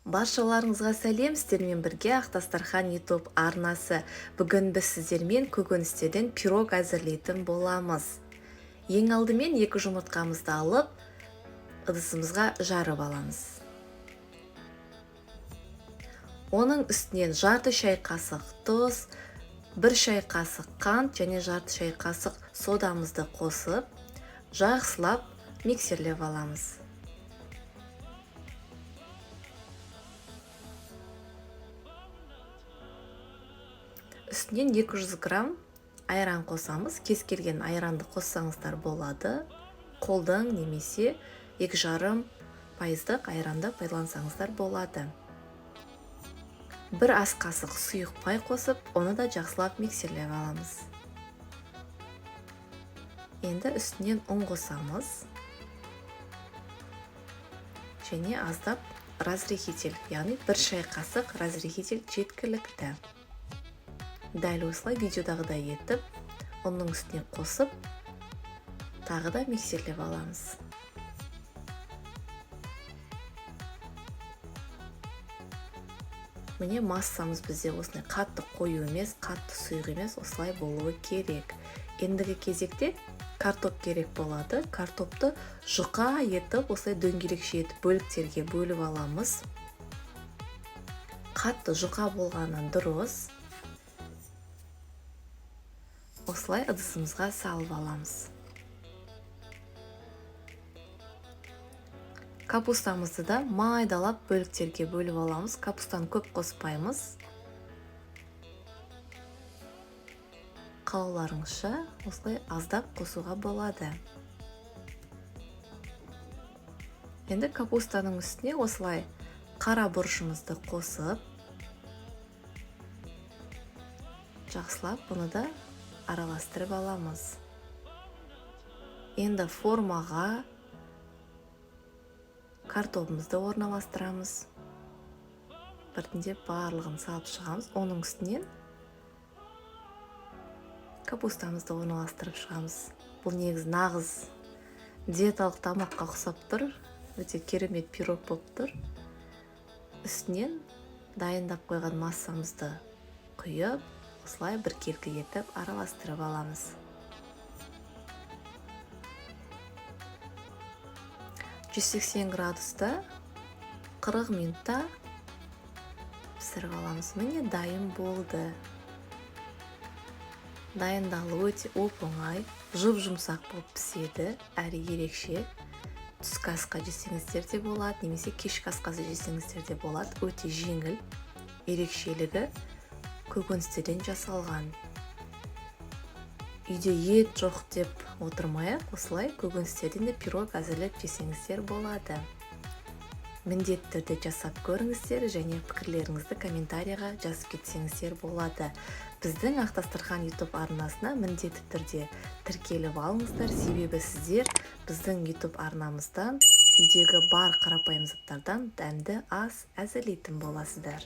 Баршаларыңызға сәлем, сіздермен бірге Ақтастархан YouTube арнасы. Бүгін біз сіздермен көкөністерден пирог әзірлейтін боламыз. Ең алдымен екі жұмыртқамызды алып, ыдысымызға жарып аламыз. Оның үстінен жарты шай қасық тұз, бір шай қасық қант және жарты шай қасық содамызды қосып, жақсылап миксерлеп аламыз. Үстінен 200 грамм айран қосамыз. Кез келген айранды қоссаңыздар болады. Қолдың немесе 2,5% айранды пайдалансаңыздар болады. Бір ас қасық сұйық май қосып, оны да жақсылап миксерлеп аламыз. Енді үстінен ұн қосамыз. Және аздап разрыхитель, яғни бір шай қасық разрыхитель жеткілікті. Дәл осылай видеодағыдай етіп, оның үстіне қосып, тағы да миксерлеп аламыз. Міне массамыз бізде осылай қатты қою емес, қатты сұйық емес, осылай болуы керек. Ендігі кезекте картоп керек болады. Картопты жұқа етіп, осылай дөңгелекше етіп бөліктерге бөліп аламыз. Қатты жұқа болғаны дұрыс. Осылай ыдысымызға салып аламыз. Капустамызды да майдалап бөліктерге бөліп аламыз. Капустаны көп қоспаймыз. Қалауларыңызша осылай аздап қосуға болады. Енді капустаның үстіне осылай қара бұрышымызды қосып, жақсылап бұны да араластырып аламыз. Енді формаға картопымызды орналастырамыз. Біртіндеп барлығын салып шығамыз. Оның үстінен капустамызды орналастырып шығамыз. Бұл негіз нағыз диеталық тамаққа ұқсап тұр. Өте керемет пирог болып тұр. Үстінен дайындап қойған массамызды құйып, осылай біркелкі етіп араластырып аламыз. «180 градуста 40 минутта пісіріп аламыз». Міне дайын болды. Дайындалуы өте оп-оңай, жұп-жұмсақ болып піседі, әрі ерекше. Түскі асқа жесеңіздер де болады, немесе кешкі асқа жесеңіздер де болады. Өте жеңіл, ерекшелігі көкөністерден жасалған. Үйде ет жоқ деп отырмайық, осылай көкөністерден де пирог әзірлеп жесеңіздер болады. Міндетті түрде жасап көріңіздер және пікірлеріңізді комментарияға жазып кетсеңіздер болады. Біздің Ақтастархан YouTube арнасына міндетті түрде тіркеліп алыңыздар, себебі сіздер біздің YouTube арнамыздан үйдегі бар қарапайым заттардан дәмді ас әзірлейтін боласыздар.